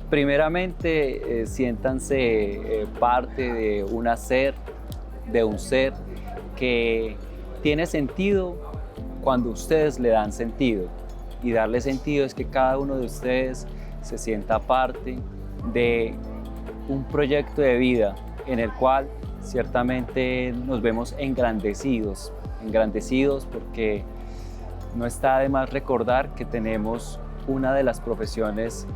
Primeramente, siéntanse parte de un ser que tiene sentido cuando ustedes le dan sentido. Y darle sentido es que cada uno de ustedes se sienta parte de un proyecto de vida en el cual ciertamente nos vemos engrandecidos porque no está de más recordar que tenemos una de las profesiones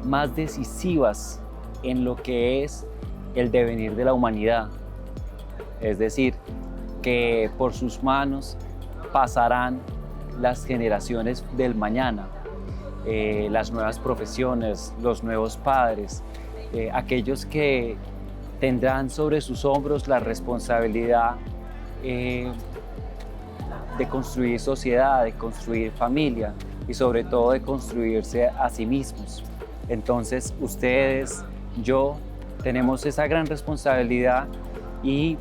más decisivas en lo que es el devenir de la humanidad. Es decir, que por sus manos pasarán las generaciones del mañana, las nuevas profesiones, los nuevos padres, aquellos que tendrán sobre sus hombros la responsabilidad de construir sociedad, de construir familia y sobre todo de construirse a sí mismos. Entonces ustedes, yo, tenemos esa gran responsabilidad y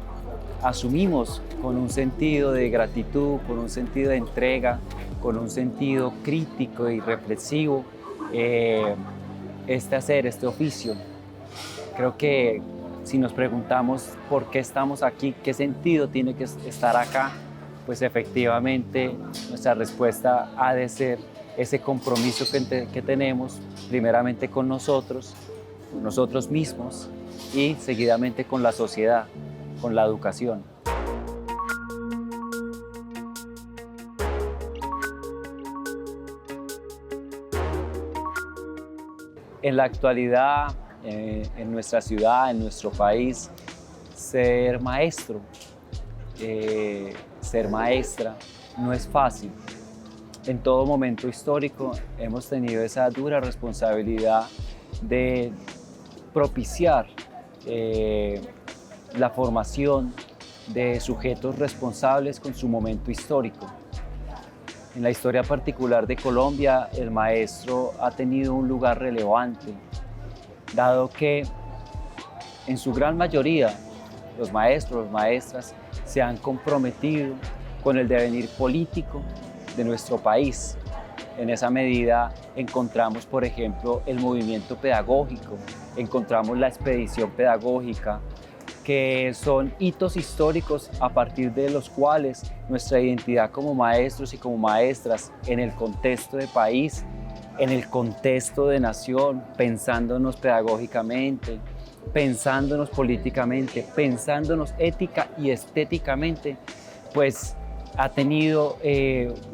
asumimos con un sentido de gratitud, con un sentido de entrega, con un sentido crítico y reflexivo este oficio. Creo que si nos preguntamos por qué estamos aquí, qué sentido tiene que estar acá, pues efectivamente nuestra respuesta ha de ser ese compromiso que tenemos primeramente con nosotros mismos y seguidamente con la sociedad, con la educación. En la actualidad, en nuestra ciudad, en nuestro país, ser maestro, ser maestra no es fácil. En todo momento histórico hemos tenido esa dura responsabilidad de propiciar la formación de sujetos responsables con su momento histórico. En la historia particular de Colombia, el maestro ha tenido un lugar relevante, dado que en su gran mayoría los maestros, maestras se han comprometido con el devenir político de nuestro país. En esa medida encontramos, por ejemplo, el movimiento pedagógico, encontramos la expedición pedagógica, que son hitos históricos a partir de los cuales nuestra identidad como maestros y como maestras en el contexto de país, en el contexto de nación, pensándonos pedagógicamente, pensándonos políticamente, pensándonos ética y estéticamente, pues ha tenido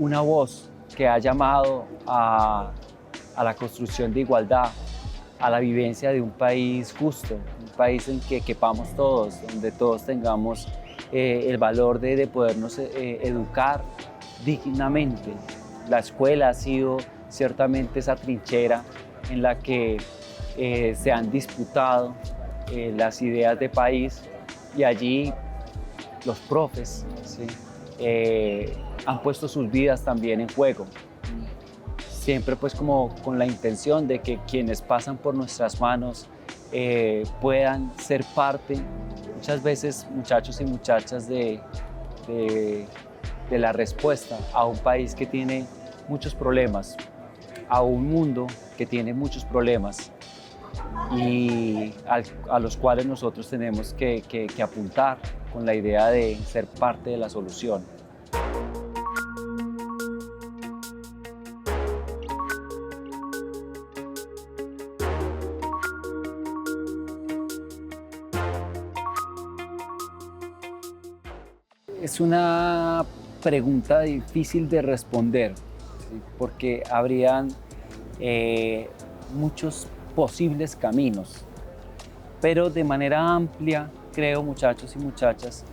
una voz que ha llamado a la construcción de igualdad, a la vivencia de un país justo, un país en que quepamos todos, donde todos tengamos el valor de podernos educar dignamente. La escuela ha sido ciertamente esa trinchera en la que se han disputado las ideas de país y allí los profes, ¿sí? Han puesto sus vidas también en juego. Siempre pues como con la intención de que quienes pasan por nuestras manos puedan ser parte, muchas veces muchachos y muchachas de la respuesta a un país que tiene muchos problemas, a un mundo que tiene muchos problemas y a los cuales nosotros tenemos que apuntar con la idea de ser parte de la solución. Es una pregunta difícil de responder, ¿sí? Porque habrían muchos posibles caminos, pero de manera amplia creo, muchachos y muchachas,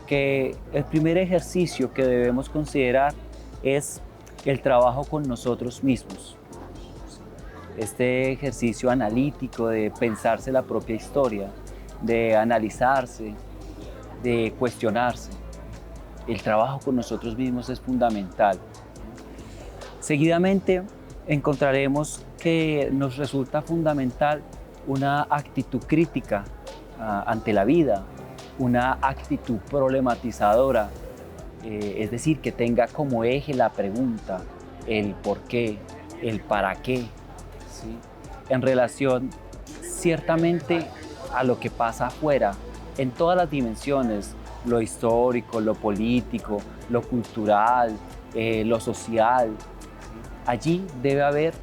que el primer ejercicio que debemos considerar es el trabajo con nosotros mismos. Este ejercicio analítico de pensarse la propia historia, de analizarse, de cuestionarse. El trabajo con nosotros mismos es fundamental. Seguidamente encontraremos que nos resulta fundamental una actitud crítica ante la vida, una actitud problematizadora, es decir, que tenga como eje la pregunta, el por qué, el para qué, ¿sí? en relación ciertamente a lo que pasa afuera, en todas las dimensiones, lo histórico, lo político, lo cultural, lo social. Allí debe haber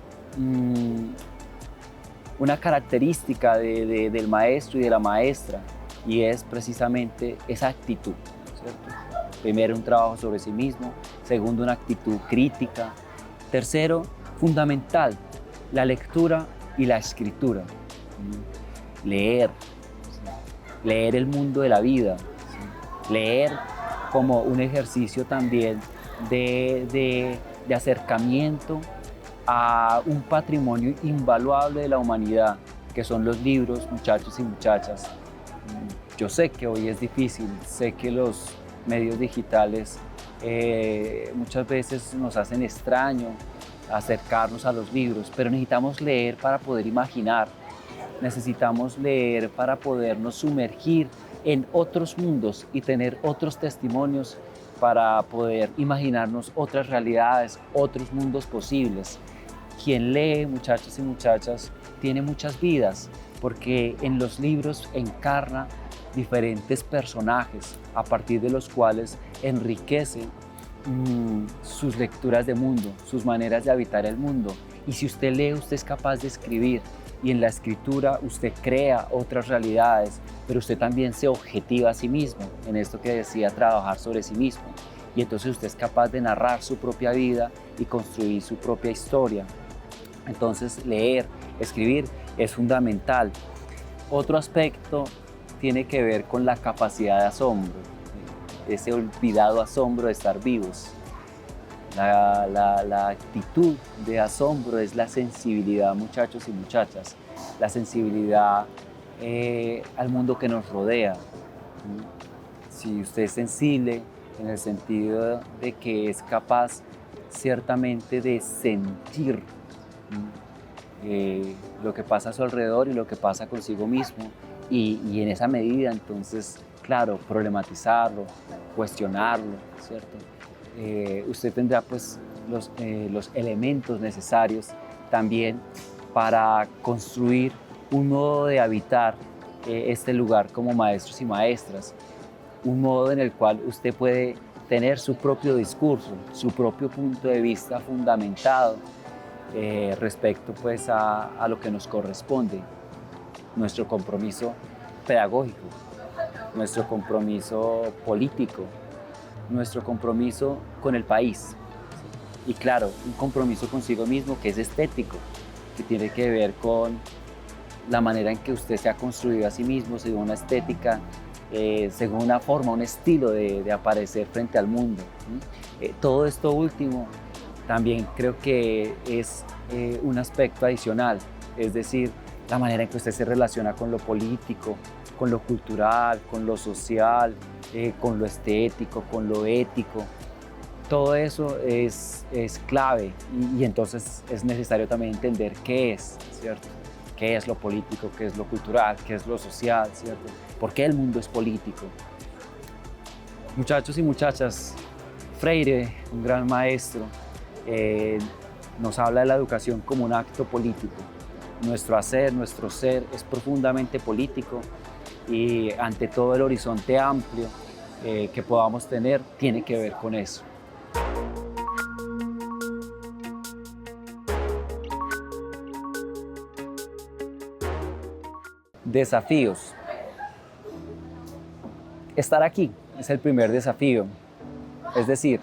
una característica del maestro y de la maestra, y es precisamente esa actitud, ¿cierto? Primero, un trabajo sobre sí mismo. Segundo, una actitud crítica. Tercero, fundamental, la lectura y la escritura. Leer el mundo de la vida, leer como un ejercicio también de acercamiento a un patrimonio invaluable de la humanidad, que son los libros, muchachos y muchachas. Yo sé que hoy es difícil, sé que los medios digitales muchas veces nos hacen extraño acercarnos a los libros, pero necesitamos leer para poder imaginar, necesitamos leer para podernos sumergir en otros mundos y tener otros testimonios para poder imaginarnos otras realidades, otros mundos posibles. Quien lee, muchachos y muchachas, tiene muchas vidas, porque en los libros encarna diferentes personajes a partir de los cuales enriquece sus lecturas de mundo, sus maneras de habitar el mundo. Y si usted lee, usted es capaz de escribir, y en la escritura usted crea otras realidades, pero usted también se objetiva a sí mismo, en esto que decía, trabajar sobre sí mismo. Y entonces usted es capaz de narrar su propia vida y construir su propia historia. Entonces leer, escribir es fundamental. Otro aspecto tiene que ver con la capacidad de asombro, ese olvidado asombro de estar vivos. La actitud de asombro es la sensibilidad, muchachos y muchachas, la sensibilidad al mundo que nos rodea. Si usted es sensible en el sentido de que es capaz ciertamente de sentir lo que pasa a su alrededor y lo que pasa consigo mismo, y en esa medida entonces, claro, problematizarlo, cuestionarlo, ¿cierto? Usted tendrá pues los elementos necesarios también para construir un modo de habitar este lugar como maestros y maestras, un modo en el cual usted puede tener su propio discurso, su propio punto de vista fundamentado respecto pues a lo que nos corresponde, nuestro compromiso pedagógico, nuestro compromiso político, nuestro compromiso con el país, y claro, un compromiso consigo mismo que es estético, que tiene que ver con la manera en que usted se ha construido a sí mismo según una estética, según una forma, un estilo de aparecer frente al mundo. Todo esto último también creo que es un aspecto adicional, es decir, la manera en que usted se relaciona con lo político, con lo cultural, con lo social, con lo estético, con lo ético. Todo eso es clave, y entonces es necesario también entender qué es, ¿cierto? ¿Qué es lo político? ¿Qué es lo cultural? ¿Qué es lo social? ¿Cierto? ¿Por qué el mundo es político? Muchachos y muchachas, Freire, un gran maestro, nos habla de la educación como un acto político. Nuestro hacer, nuestro ser es profundamente político, y ante todo el horizonte amplio que podamos tener tiene que ver con eso. Desafíos. Estar aquí es el primer desafío. Es decir,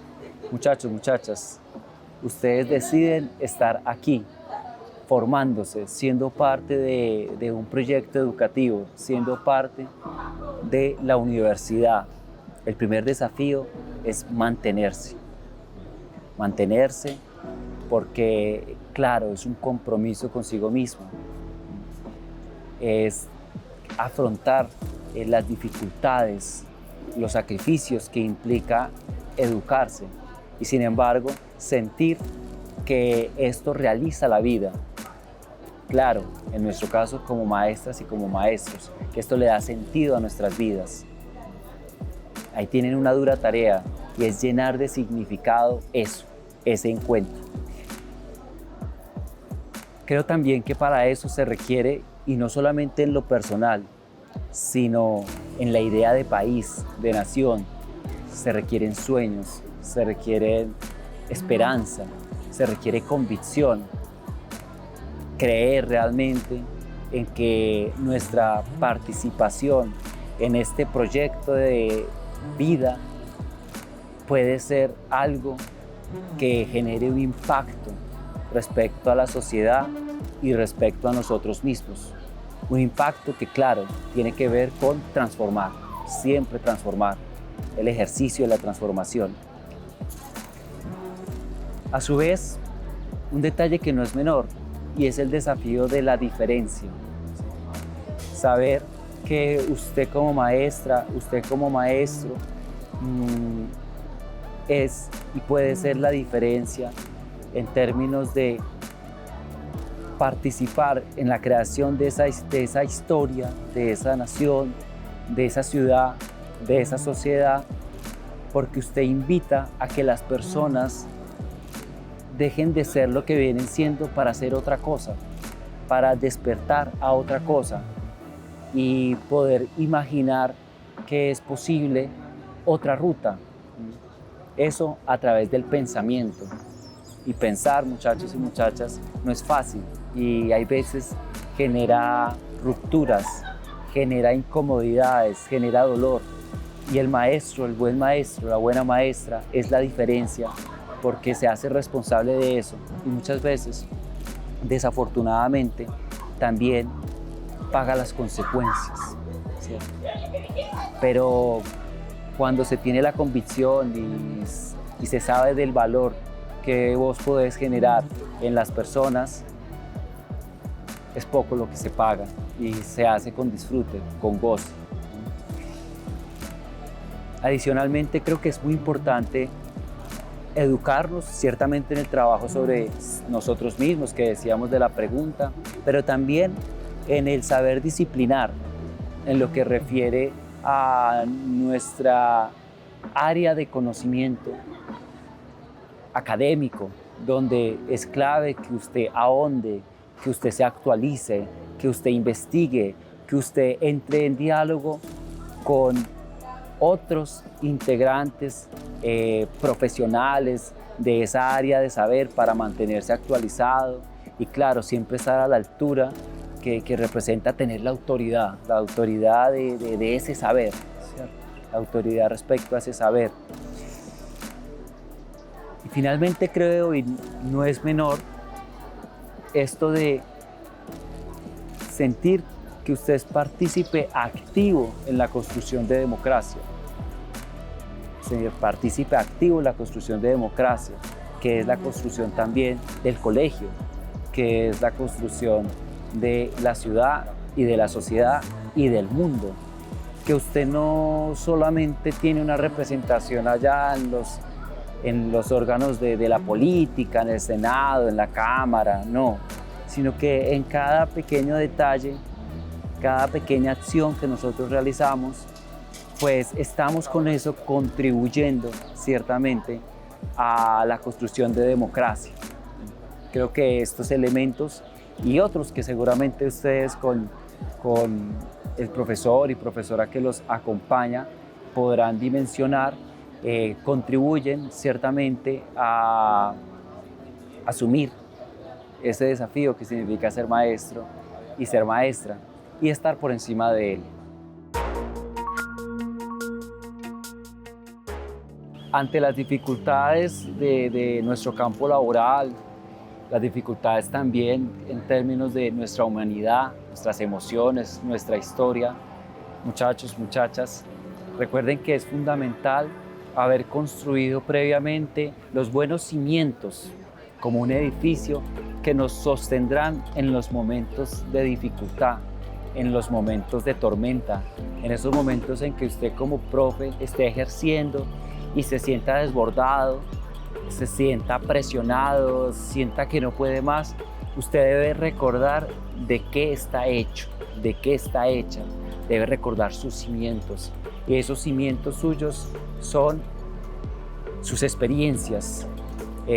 muchachos, muchachas, ustedes deciden estar aquí, formándose, siendo parte de un proyecto educativo, siendo parte de la universidad. El primer desafío es mantenerse. Mantenerse porque, claro, es un compromiso consigo mismo. Es afrontar las dificultades, los sacrificios que implica educarse, y sin embargo sentir que esto realiza la vida. Claro, en nuestro caso como maestras y como maestros, que esto le da sentido a nuestras vidas. Ahí tienen una dura tarea, y es llenar de significado eso, ese encuentro. Creo también que para eso se requiere, y no solamente en lo personal, sino en la idea de país, de nación, se requieren sueños, se requiere esperanza, se requiere convicción, creer realmente en que nuestra participación en este proyecto de vida puede ser algo que genere un impacto respecto a la sociedad y respecto a nosotros mismos. Un impacto que, claro, tiene que ver con transformar, siempre transformar, el ejercicio de la transformación. A su vez, un detalle que no es menor, y es el desafío de la diferencia. Saber que usted como maestra, usted como maestro, es y puede ser la diferencia en términos de participar en la creación de esa historia, de esa nación, de esa ciudad, de esa sociedad, porque usted invita a que las personas dejen de ser lo que vienen siendo para hacer otra cosa, para despertar a otra cosa y poder imaginar que es posible otra ruta. Eso a través del pensamiento. Y pensar, muchachos y muchachas, no es fácil y hay veces genera rupturas, genera incomodidades, genera dolor. Y el maestro, el buen maestro, la buena maestra es la diferencia porque se hace responsable de eso y muchas veces, desafortunadamente, también paga las consecuencias, ¿cierto? Pero cuando se tiene la convicción y se sabe del valor que vos podés generar en las personas, es poco lo que se paga y se hace con disfrute, con gozo. Adicionalmente, creo que es muy importante educarnos ciertamente en el trabajo sobre nosotros mismos, que decíamos de la pregunta, pero también en el saber disciplinar, en lo que refiere a nuestra área de conocimiento académico, donde es clave que usted ahonde, que usted se actualice, que usted investigue, que usted entre en diálogo con otros integrantes profesionales de esa área de saber para mantenerse actualizado y, claro, siempre estar a la altura que representa tener la autoridad de ese saber, ¿cierto? La autoridad respecto a ese saber. Y finalmente creo, y no es menor, esto de sentir que usted es partícipe activo en la construcción de democracia. Partícipe activo en la construcción de democracia, que es la construcción también del colegio, que es la construcción de la ciudad y de la sociedad y del mundo. Que usted no solamente tiene una representación allá en los órganos de la política, en el Senado, en la Cámara, no, sino que en cada pequeño detalle, cada pequeña acción que nosotros realizamos, pues estamos con eso contribuyendo ciertamente a la construcción de democracia. Creo que estos elementos y otros que seguramente ustedes con el profesor y profesora que los acompaña podrán dimensionar, contribuyen ciertamente a asumir ese desafío que significa ser maestro y ser maestra y estar por encima de él. Ante las dificultades de nuestro campo laboral, las dificultades también en términos de nuestra humanidad, nuestras emociones, nuestra historia, muchachos, muchachas, recuerden que es fundamental haber construido previamente los buenos cimientos como un edificio que nos sostendrán en los momentos de dificultad, en los momentos de tormenta, en esos momentos en que usted como profe esté ejerciendo y se sienta desbordado, se sienta presionado, sienta que no puede más, usted debe recordar de qué está hecho, de qué está hecha, debe recordar sus cimientos. Y esos cimientos suyos son sus experiencias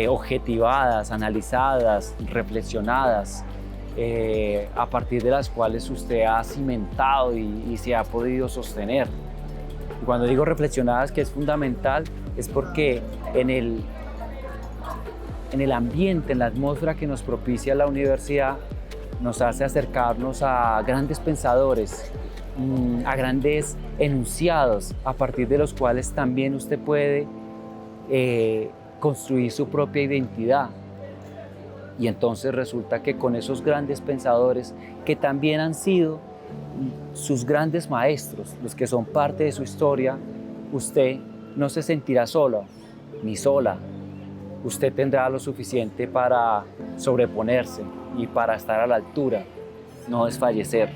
objetivadas, analizadas, reflexionadas, a partir de las cuales usted ha cimentado y se ha podido sostener. Y cuando digo reflexionadas, que es fundamental, es porque en el ambiente, en la atmósfera que nos propicia la universidad, nos hace acercarnos a grandes pensadores, a grandes enunciados, a partir de los cuales también usted puede construir su propia identidad. Y entonces resulta que con esos grandes pensadores, que también han sido sus grandes maestros, los que son parte de su historia, usted no se sentirá solo ni sola. Usted tendrá lo suficiente para sobreponerse y para estar a la altura, no desfallecer.